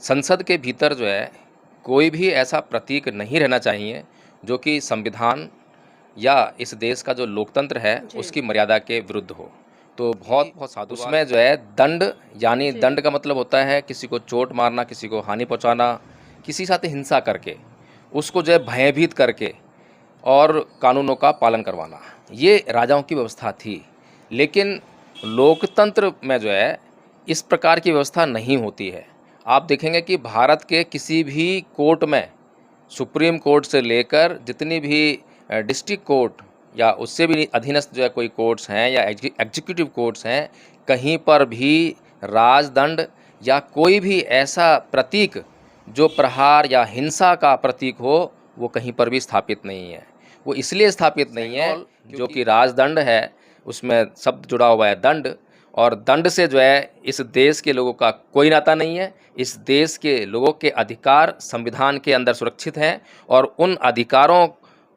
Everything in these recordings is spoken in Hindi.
संसद के भीतर जो है कोई भी ऐसा प्रतीक नहीं रहना चाहिए जो कि संविधान या इस देश का जो लोकतंत्र है जी। उसकी मर्यादा के विरुद्ध हो। तो बहुत बहुत साधु उसमें जो है दंड, यानी जी। दंड का मतलब होता है किसी को चोट मारना, किसी को हानि पहुंचाना, किसी साथ हिंसा करके, उसको जो है भयभीत करके और कानूनों का पालन करवाना, ये राजाओं की व्यवस्था थी। लेकिन लोकतंत्र में जो है इस प्रकार की व्यवस्था नहीं होती है। आप देखेंगे कि भारत के किसी भी कोर्ट में, सुप्रीम कोर्ट से लेकर जितनी भी डिस्ट्रिक्ट कोर्ट या उससे भी अधीनस्थ जो है कोई कोर्ट्स हैं या एग्जीक्यूटिव कोर्ट्स हैं, कहीं पर भी राजदंड या कोई भी ऐसा प्रतीक जो प्रहार या हिंसा का प्रतीक हो, वो कहीं पर भी स्थापित नहीं है। वो इसलिए स्थापित नहीं है जो कि राजदंड है, उसमें शब्द जुड़ा हुआ है दंड, और दंड से जो है इस देश के लोगों का कोई नाता नहीं है। इस देश के लोगों के अधिकार संविधान के अंदर सुरक्षित हैं और उन अधिकारों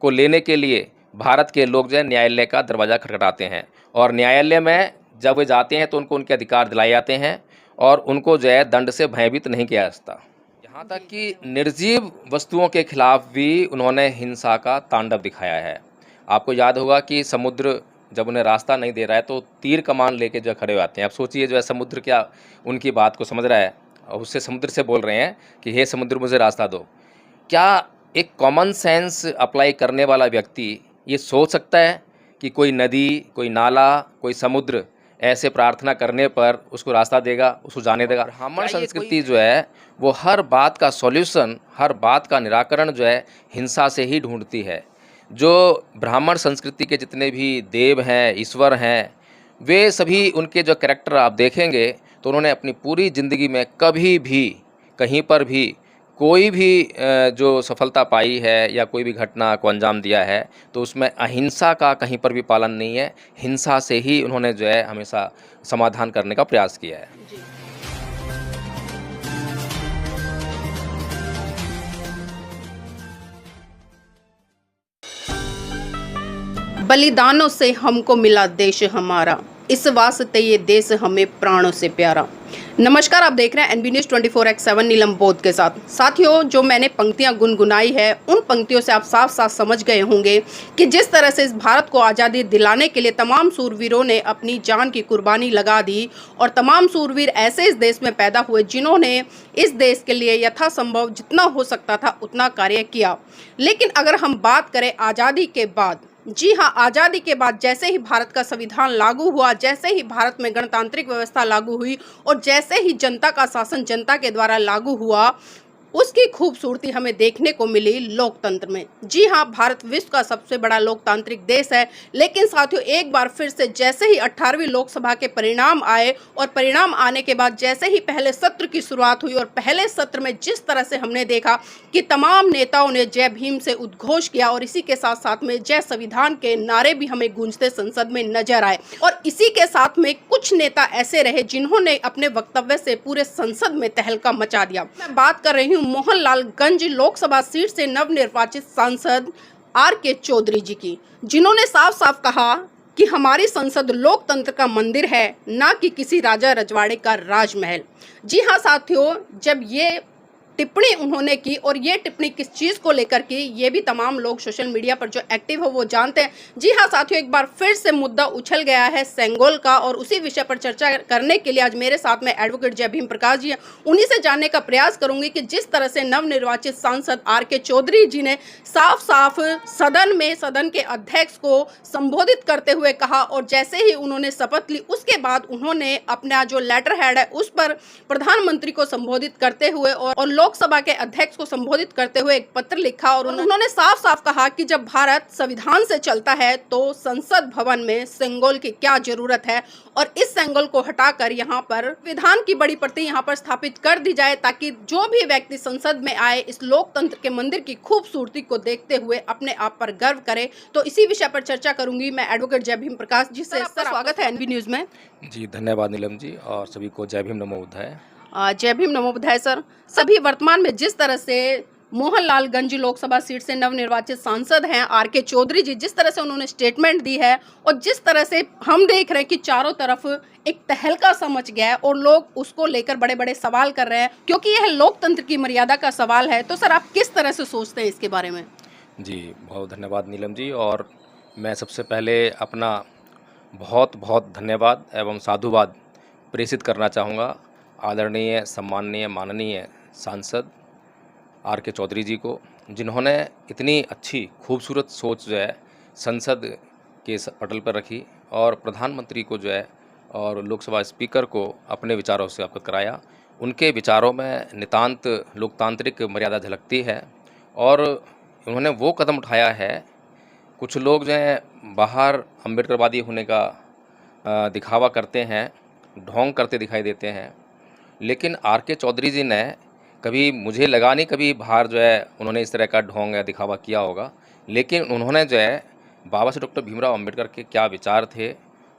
को लेने के लिए भारत के लोग जो है न्यायालय का दरवाज़ा खटखटाते हैं, और न्यायालय में जब वे जाते हैं तो उनको उनके अधिकार दिलाए जाते हैं और उनको जो है दंड से भयभीत नहीं किया जाता। यहाँ तक कि निर्जीव वस्तुओं के खिलाफ भी उन्होंने हिंसा का तांडव दिखाया है। आपको याद होगा कि समुद्र जब उन्हें रास्ता नहीं दे रहा है तो तीर कमान लेके जो खड़े हो जाते हैं। अब सोचिए जो है समुद्र क्या उनकी बात को समझ रहा है और उससे समुद्र से बोल रहे हैं कि हे समुद्र मुझे रास्ता दो। क्या एक कॉमन सेंस अप्लाई करने वाला व्यक्ति ये सोच सकता है कि कोई नदी, कोई नाला, कोई समुद्र ऐसे प्रार्थना करने पर उसको रास्ता देगा, उसको जाने देगा? ब्राह्मण संस्कृति जो है वो हर बात का सॉल्यूशन, हर बात का निराकरण जो है हिंसा से ही ढूंढती है। जो ब्राह्मण संस्कृति के जितने भी देव हैं, ईश्वर हैं, वे सभी उनके जो कैरेक्टर आप देखेंगे तो उन्होंने अपनी पूरी ज़िंदगी में कभी भी कहीं पर भी कोई भी जो सफलता पाई है या कोई भी घटना को अंजाम दिया है तो उसमें अहिंसा का कहीं पर भी पालन नहीं है। हिंसा से ही उन्होंने जो है हमेशा समाधान करने का प्रयास किया है। बलिदानों से हमको मिला देश हमारा, इस वास्ते ये देश हमें प्राणों से प्यारा। नमस्कार, आप देख रहे हैं एनबी न्यूज़ 24/7 नीलम बोध के साथ। साथियों, जो मैंने पंक्तियां गुनगुनाई है उन पंक्तियों से आप साफ साफ समझ गए होंगे कि जिस तरह से इस भारत को आज़ादी दिलाने के लिए तमाम सूरवीरों ने अपनी जान की कुर्बानी लगा दी, और तमाम सूरवीर ऐसे इस देश में पैदा हुए जिन्होंने इस देश के लिए यथासंभव जितना हो सकता था उतना कार्य किया। लेकिन अगर हम बात करें आज़ादी के बाद, जी हाँ, आज़ादी के बाद जैसे ही भारत का संविधान लागू हुआ, जैसे ही भारत में गणतांत्रिक व्यवस्था लागू हुई और जैसे ही जनता का शासन जनता के द्वारा लागू हुआ, उसकी खूबसूरती हमें देखने को मिली लोकतंत्र में। जी हाँ, भारत विश्व का सबसे बड़ा लोकतांत्रिक देश है। लेकिन साथियों, एक बार फिर से जैसे ही 18वीं लोकसभा के परिणाम आए और परिणाम आने के बाद जैसे ही पहले सत्र की शुरुआत हुई और पहले सत्र में जिस तरह से हमने देखा कि तमाम नेताओं ने जय भीम से उद्घोष किया और इसी के साथ साथ में जय संविधान के नारे भी हमें गूंजते संसद में नजर आए, और इसी के साथ में कुछ नेता ऐसे रहे जिन्होंने अपने वक्तव्य से पूरे संसद में तहलका मचा दिया। मैं बात कर रही हूँ मोहनलालगंज लोकसभा सीट से नवनिर्वाचित सांसद आर.के. चौधरी जी की, जिन्होंने साफ साफ कहा कि हमारी संसद लोकतंत्र का मंदिर है, ना कि किसी राजा रजवाड़े का राजमहल। जी हाँ साथियों, जब ये टिप्पणी उन्होंने की, और ये टिप्पणी किस चीज़ को लेकर की, ये भी तमाम लोग सोशल मीडिया पर जो एक्टिव हो वो जानते हैं। जी हाँ साथियों, एक बार फिर से मुद्दा उछल गया है सेंगोल का, और उसी विषय पर चर्चा करने के लिए आज मेरे साथ में एडवोकेट जय भीम प्रकाश जी हैं। उन्हीं से जानने का प्रयास करूंगी कि जिस तरह से नवनिर्वाचित सांसद आर.के. चौधरी जी ने साफ साफ सदन में सदन के अध्यक्ष को संबोधित करते हुए कहा, और जैसे ही उन्होंने शपथ ली उसके बाद उन्होंने अपना जो लेटर हेड है उस पर प्रधानमंत्री को संबोधित करते हुए और लोकसभा के अध्यक्ष को संबोधित करते हुए एक पत्र लिखा, और उन्होंने साफ साफ कहा कि जब भारत संविधान से चलता है तो संसद भवन में सेंगोल की क्या जरूरत है, और इस सेंगोल को हटाकर यहाँ पर विधान की बड़ी प्रति यहाँ पर स्थापित कर दी जाए, ताकि जो भी व्यक्ति संसद में आए इस लोकतंत्र के मंदिर की खूबसूरती को देखते हुए अपने आप पर गर्व करे। तो इसी विषय पर चर्चा करूंगी मैं एडवोकेट जय भीम प्रकाश जी से। सर, स्वागत है एनबी न्यूज में। जी धन्यवाद नीलम जी, और सभी को जय भीम नमो बुद्धाय। जय भीम नमो बुद्धाय। सर, सभी वर्तमान में जिस तरह से मोहनलालगंज लोकसभा सीट से नवनिर्वाचित सांसद हैं आर.के. चौधरी जी, जिस तरह से उन्होंने स्टेटमेंट दी है और जिस तरह से हम देख रहे हैं कि चारों तरफ एक तहलका सा मच गया है और लोग उसको लेकर बड़े बड़े सवाल कर रहे हैं, क्योंकि यह लोकतंत्र की मर्यादा का सवाल है। तो सर, आप किस तरह से सोचते हैं इसके बारे में? जी, बहुत धन्यवाद नीलम जी। और मैं सबसे पहले अपना बहुत बहुत धन्यवाद एवं साधुवाद प्रेषित करना चाहूँगा आदरणीय, सम्माननीय, माननीय सांसद आर.के. चौधरी जी को, जिन्होंने इतनी अच्छी खूबसूरत सोच जो है संसद के पटल पर रखी और प्रधानमंत्री को जो है और लोकसभा स्पीकर को अपने विचारों से अवगत कराया। उनके विचारों में नितांत लोकतांत्रिक मर्यादा झलकती है और उन्होंने वो कदम उठाया है। कुछ लोग जो हैं बाहर अम्बेडकरवादी होने का दिखावा करते हैं, ढोंग करते दिखाई देते हैं, लेकिन आर.के. चौधरी जी ने कभी, मुझे लगा नहीं कभी बाहर जो है उन्होंने इस तरह का ढोंग या दिखावा किया होगा, लेकिन उन्होंने जो है बाबा साहब डॉक्टर भीमराव अम्बेडकर के क्या विचार थे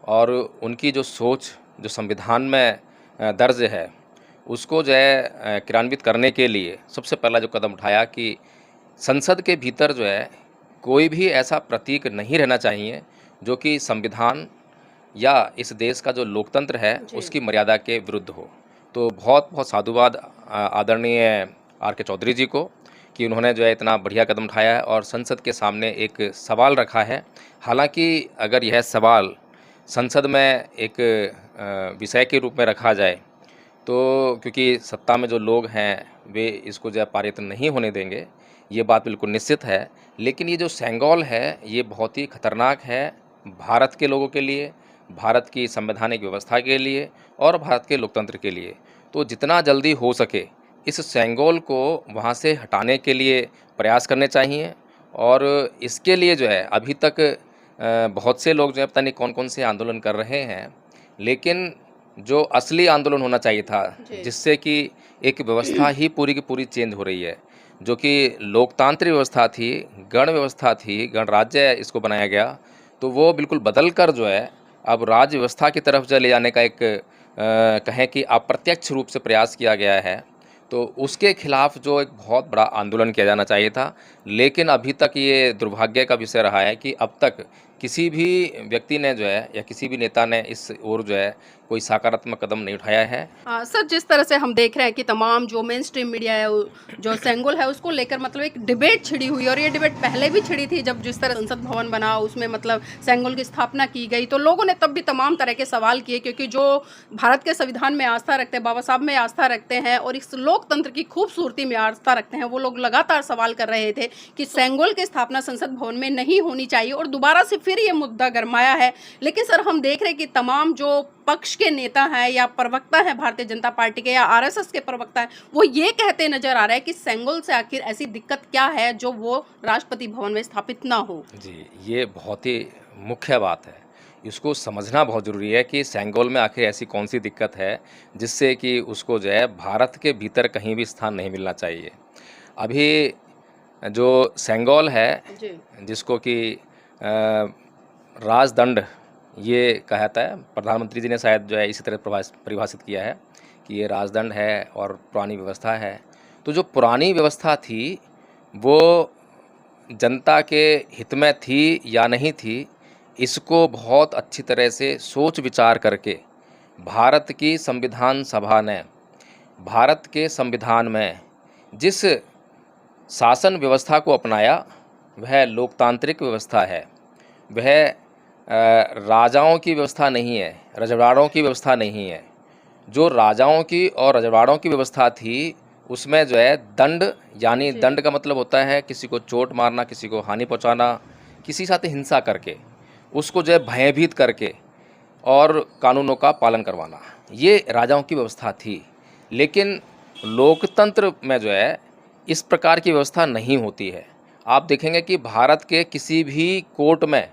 और उनकी जो सोच जो संविधान में दर्ज है उसको जो है क्रियान्वित करने के लिए सबसे पहला जो कदम उठाया कि संसद के भीतर जो है कोई भी ऐसा प्रतीक नहीं रहना चाहिए जो कि संविधान या इस देश का जो लोकतंत्र है उसकी मर्यादा के विरुद्ध हो। तो बहुत बहुत साधुवाद आदरणीय आर.के. चौधरी जी को कि उन्होंने जो है इतना बढ़िया कदम उठाया है और संसद के सामने एक सवाल रखा है। हालांकि अगर यह सवाल संसद में एक विषय के रूप में रखा जाए तो क्योंकि सत्ता में जो लोग हैं वे इसको जो है पारित नहीं होने देंगे, ये बात बिल्कुल निश्चित है। लेकिन ये जो सेंगोल है ये बहुत ही खतरनाक है भारत के लोगों के लिए, भारत की संवैधानिक व्यवस्था के लिए और भारत के लोकतंत्र के लिए। तो जितना जल्दी हो सके इस सेंगोल को वहाँ से हटाने के लिए प्रयास करने चाहिए और इसके लिए जो है अभी तक बहुत से लोग जो है पता नहीं कौन कौन से आंदोलन कर रहे हैं, लेकिन जो असली आंदोलन होना चाहिए था जिससे कि एक व्यवस्था ही पूरी की पूरी चेंज हो रही है, जो कि लोकतांत्रिक व्यवस्था थी, गण व्यवस्था थी, गणराज्य इसको बनाया गया, तो वो बिल्कुल बदल कर जो है अब राज्य व्यवस्था की तरफ जो ले जाने का एक कहें कि अप्रत्यक्ष रूप से प्रयास किया गया है। तो उसके खिलाफ जो एक बहुत बड़ा आंदोलन किया जाना चाहिए था, लेकिन अभी तक ये दुर्भाग्य का विषय रहा है कि अब तक किसी भी व्यक्ति ने जो है या किसी भी नेता ने इस ओर जो है कोई सकारात्मक कदम नहीं उठाया है। सर, जिस तरह से हम देख रहे हैं कि तमाम जो मेन स्ट्रीम मीडिया है जो सेंगोल है उसको लेकर मतलब एक डिबेट छिड़ी हुई, और ये डिबेट पहले भी छिड़ी थी जब जिस तरह संसद भवन बना उसमें मतलब सेंगोल की स्थापना की गई, तो लोगों ने तब भी तमाम तरह के सवाल किए, क्योंकि जो भारत के संविधान में आस्था रखते हैं, बाबा साहब में आस्था रखते हैं और इस लोकतंत्र की खूबसूरती में आस्था रखते हैं, वो लोग लगातार सवाल कर रहे थे कि सेंगोल की स्थापना संसद भवन में नहीं होनी चाहिए और दोबारा से फिर ये मुद्दा गरमाया है। लेकिन सर, हम देख रहे हैं कि तमाम जो पक्ष के नेता हैं या प्रवक्ता हैं भारतीय जनता पार्टी के या आरएसएस के प्रवक्ता हैं, वो ये कहते नजर आ रहा है कि सेंगोल से आखिर ऐसी दिक्कत क्या है जो वो राष्ट्रपति भवन में स्थापित ना हो। जी, ये बहुत ही मुख्य बात है, इसको समझना बहुत ज़रूरी है कि सेंगोल में आखिर ऐसी कौन सी दिक्कत है जिससे कि उसको जो है भारत के भीतर कहीं भी स्थान नहीं मिलना चाहिए। अभी जो सेंगोल है जिसको कि राजदंड ये कहता है, प्रधानमंत्री जी ने शायद जो है इसी तरह परिभाषित किया है कि ये राजदंड है और पुरानी व्यवस्था है। तो जो पुरानी व्यवस्था थी वो जनता के हित में थी या नहीं थी, इसको बहुत अच्छी तरह से सोच विचार करके भारत की संविधान सभा ने भारत के संविधान में जिस शासन व्यवस्था को अपनाया वह लोकतांत्रिक व्यवस्था है, वह राजाओं की व्यवस्था नहीं है, रजवाड़ों की व्यवस्था नहीं है। जो राजाओं की और रजवाड़ों की व्यवस्था थी उसमें जो है दंड, यानी दंड का मतलब होता है किसी को चोट मारना, किसी को हानि पहुंचाना, किसी साथ हिंसा करके उसको जो है भयभीत करके और कानूनों का पालन करवाना, ये राजाओं की व्यवस्था थी। लेकिन लोकतंत्र में जो है इस प्रकार की व्यवस्था नहीं होती है। आप देखेंगे कि भारत के किसी भी कोर्ट में,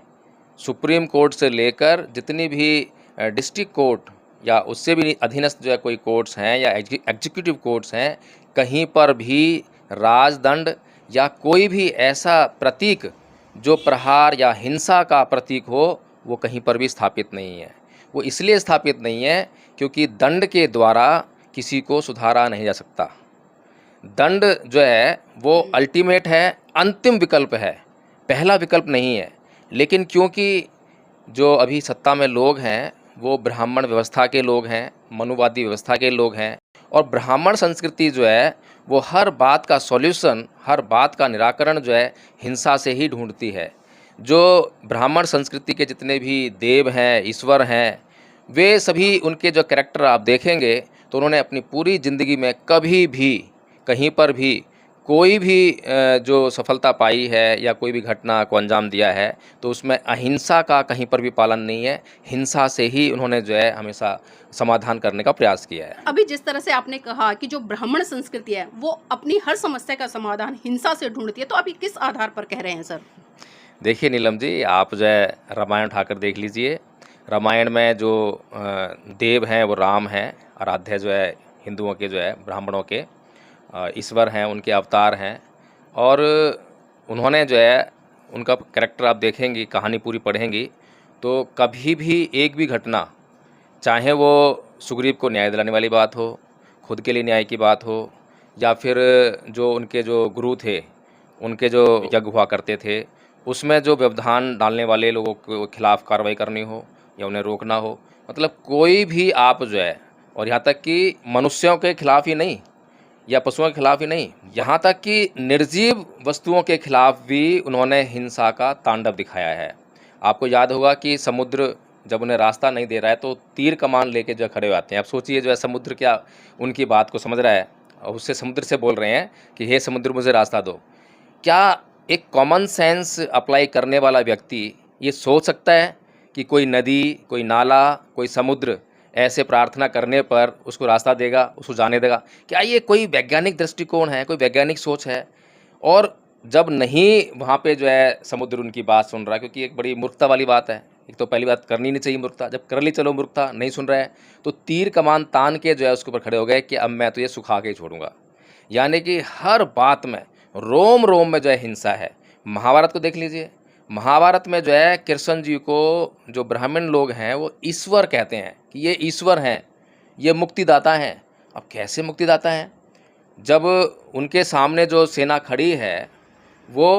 सुप्रीम कोर्ट से लेकर जितनी भी डिस्ट्रिक्ट कोर्ट या उससे भी अधीनस्थ जो है कोई कोर्ट्स हैं या एग्जीक्यूटिव कोर्ट्स हैं, कहीं पर भी राजदंड या कोई भी ऐसा प्रतीक जो प्रहार या हिंसा का प्रतीक हो वो कहीं पर भी स्थापित नहीं है। वो इसलिए स्थापित नहीं है क्योंकि दंड के द्वारा किसी को सुधारा नहीं जा सकता। दंड जो है वो अल्टीमेट है, अंतिम विकल्प है, पहला विकल्प नहीं है। लेकिन क्योंकि जो अभी सत्ता में लोग हैं वो ब्राह्मण व्यवस्था के लोग हैं, मनुवादी व्यवस्था के लोग हैं, और ब्राह्मण संस्कृति जो है वो हर बात का सॉल्यूशन, हर बात का निराकरण जो है हिंसा से ही ढूंढती है। जो ब्राह्मण संस्कृति के जितने भी देव हैं, ईश्वर हैं, वे सभी उनके जो कैरेक्टर आप देखेंगे तो उन्होंने अपनी पूरी ज़िंदगी में कभी भी कहीं पर भी कोई भी जो सफलता पाई है या कोई भी घटना को अंजाम दिया है तो उसमें अहिंसा का कहीं पर भी पालन नहीं है। हिंसा से ही उन्होंने जो है हमेशा समाधान करने का प्रयास किया है। अभी जिस तरह से आपने कहा कि जो ब्राह्मण संस्कृति है वो अपनी हर समस्या का समाधान हिंसा से ढूंढती है, तो अभी किस आधार पर कह रहे हैं सर? देखिए नीलम जी, आप जो है रामायण उठाकर देख लीजिए। रामायण में जो देव हैं वो राम हैं, आराध्य जो है हिंदुओं के, जो है ब्राह्मणों के ईश्वर हैं, उनके अवतार हैं। और उन्होंने जो है उनका कैरेक्टर आप देखेंगी, कहानी पूरी पढ़ेंगी तो कभी भी एक भी घटना, चाहे वो सुग्रीव को न्याय दिलाने वाली बात हो, खुद के लिए न्याय की बात हो, या फिर जो उनके जो गुरु थे उनके जो यज्ञ हुआ करते थे उसमें जो व्यवधान डालने वाले लोगों के खिलाफ़ कार्रवाई करनी हो या उन्हें रोकना हो, मतलब कोई भी आप जो है, और यहाँ तक कि मनुष्यों के खिलाफ़ ही नहीं या पशुओं के खिलाफ़ ही नहीं, यहाँ तक कि निर्जीव वस्तुओं के खिलाफ़ भी उन्होंने हिंसा का तांडव दिखाया है। आपको याद होगा कि समुद्र जब उन्हें रास्ता नहीं दे रहा है तो तीर कमान लेके जो खड़े आते हैं। अब सोचिए जो है समुद्र क्या उनकी बात को समझ रहा है और उससे समुद्र से बोल रहे हैं कि हे समुद्र मुझे रास्ता दो। क्या एक कॉमन सेंस अप्लाई करने वाला व्यक्ति ये सोच सकता है कि कोई नदी, कोई नाला, कोई समुद्र ऐसे प्रार्थना करने पर उसको रास्ता देगा, उसको जाने देगा? क्या ये कोई वैज्ञानिक दृष्टिकोण है, कोई वैज्ञानिक सोच है? और जब नहीं वहाँ पे जो है समुद्र उनकी बात सुन रहा है, क्योंकि एक बड़ी मूर्खता वाली बात है, एक तो पहली बात करनी नहीं चाहिए मूर्खता, जब कर ली चलो मूर्खता, नहीं सुन रहा है तो तीर कमान तान के जो है उसके ऊपर खड़े हो गए कि अब मैं तो ये सुखा के ही छोड़ूंगा। यानी कि हर बात में, रोम रोम में जो है हिंसा है। महाभारत को देख लीजिए, महाभारत में जो है कृष्ण जी को जो ब्राह्मण लोग हैं वो ईश्वर कहते हैं कि ये ईश्वर हैं, ये मुक्तिदाता हैं। अब कैसे मुक्तिदाता हैं जब उनके सामने जो सेना खड़ी है वो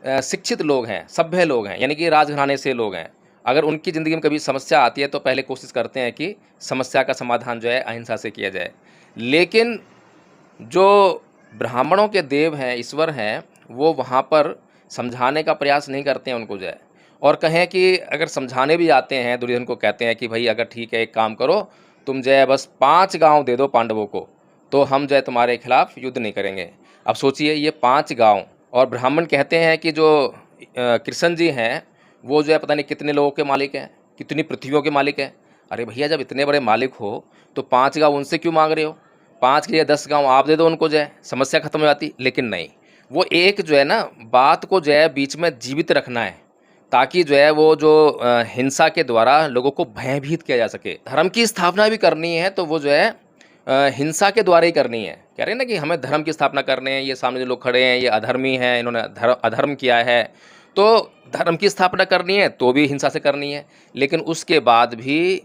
शिक्षित लोग हैं, सभ्य लोग हैं, यानी कि राजघराने से लोग हैं। अगर उनकी ज़िंदगी में कभी समस्या आती है तो पहले कोशिश करते हैं कि समस्या का समाधान जो है अहिंसा से किया जाए। लेकिन जो ब्राह्मणों के देव हैं, ईश्वर हैं, वो वहाँ पर समझाने का प्रयास नहीं करते हैं उनको जो है। और कहें कि अगर समझाने भी आते हैं, दुर्योधन को कहते हैं कि भाई अगर ठीक है एक काम करो, तुम जो है बस 5 गांव दे दो पांडवों को तो हम जो है तुम्हारे खिलाफ़ युद्ध नहीं करेंगे। अब सोचिए ये 5 गांव, और ब्राह्मण कहते हैं कि जो कृष्ण जी हैं वो जो है पता नहीं कितने लोगों के मालिक हैं, कितनी पृथ्वियों के मालिक हैं। अरे भैया जब इतने बड़े मालिक हो तो 5 गांव उनसे क्यों मांग रहे हो? 5 के लिए 10 गांव आप दे दो उनको, जो है समस्या खत्म हो जाती। लेकिन नहीं, वो एक जो है ना बात को जो है बीच में जीवित रखना है ताकि जो है वो जो हिंसा के द्वारा लोगों को भयभीत किया जा सके। धर्म की स्थापना भी करनी है तो वो जो है हिंसा के द्वारा ही करनी है। कह रहे हैं ना कि हमें धर्म की स्थापना करने हैं, ये सामने जो लोग खड़े हैं ये अधर्मी हैं, इन्होंने अधर्म किया है, तो धर्म की स्थापना करनी है तो भी हिंसा से करनी है। लेकिन उसके बाद भी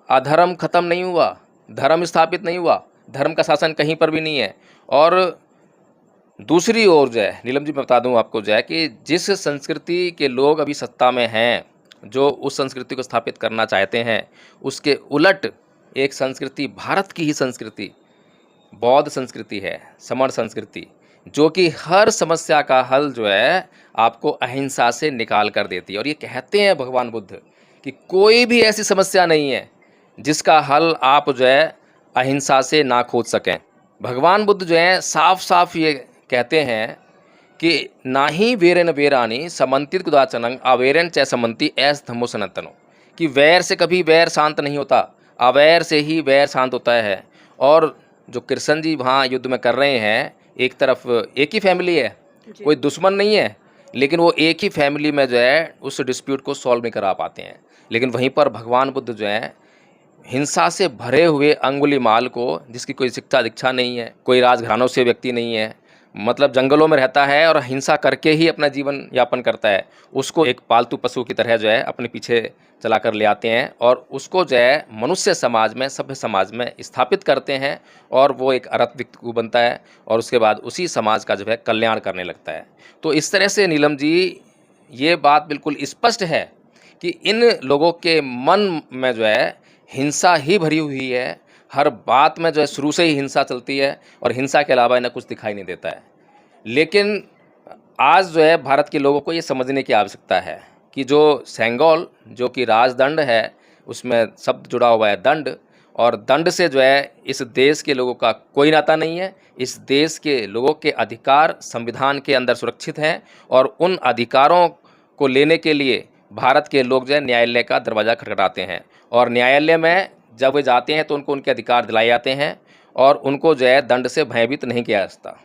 अधर्म खत्म नहीं हुआ, धर्म स्थापित नहीं हुआ, धर्म का शासन कहीं पर भी नहीं है। और दूसरी ओर जो है नीलम जी मैं बता दूं आपको जो है कि जिस संस्कृति के लोग अभी सत्ता में हैं, जो उस संस्कृति को स्थापित करना चाहते हैं, उसके उलट एक संस्कृति, भारत की ही संस्कृति, बौद्ध संस्कृति है, समण संस्कृति, जो कि हर समस्या का हल जो है आपको अहिंसा से निकाल कर देती है। और ये कहते हैं भगवान बुद्ध कि कोई भी ऐसी समस्या नहीं है जिसका हल आप जो है अहिंसा से ना खोज सकें। भगवान बुद्ध जो है साफ साफ ये कहते हैं कि ना ही वेरेन वेरानी समन्तित कुदाचनंग अवेरन च समन्ति ऐस धम्मो सनातनो, कि वैर से कभी वैर शांत नहीं होता, अवैर से ही वैर शांत होता है। और जो कृष्ण जी वहाँ युद्ध में कर रहे हैं, एक तरफ एक ही फैमिली है, कोई दुश्मन नहीं है, लेकिन वो एक ही फैमिली में जो है उस डिस्प्यूट को सॉल्व नहीं करा पाते हैं। लेकिन वहीं पर भगवान बुद्ध जो है हिंसा से भरे हुए अंगुलीमाल को, जिसकी कोई शिक्षा दीक्षा नहीं है, कोई राजघरानों से व्यक्ति नहीं है, मतलब जंगलों में रहता है और हिंसा करके ही अपना जीवन यापन करता है, उसको एक पालतू पशु की तरह जो है अपने पीछे चला कर ले आते हैं और उसको जो है मनुष्य समाज में, सभ्य समाज में स्थापित करते हैं और वो एक अरत व्यक्ति बनता है और उसके बाद उसी समाज का जो है कल्याण करने लगता है। तो इस तरह से नीलम जी ये बात बिल्कुल स्पष्ट है कि इन लोगों के मन में जो है हिंसा ही भरी हुई है। हर बात में जो है शुरू से ही हिंसा चलती है और हिंसा के अलावा इन्हें कुछ दिखाई नहीं देता है। लेकिन आज जो है भारत के लोगों को ये समझने की आवश्यकता है कि जो सेंगोल जो कि राजदंड है, उसमें शब्द जुड़ा हुआ है दंड, और दंड से जो है इस देश के लोगों का कोई नाता नहीं है। इस देश के लोगों के अधिकार संविधान के अंदर सुरक्षित हैं और उन अधिकारों को लेने के लिए भारत के लोग जो है न्यायालय का दरवाज़ा खटखटाते हैं और न्यायालय में जब वे जाते हैं तो उनको उनके अधिकार दिलाए जाते हैं और उनको जो है दंड से भयभीत नहीं किया जाता।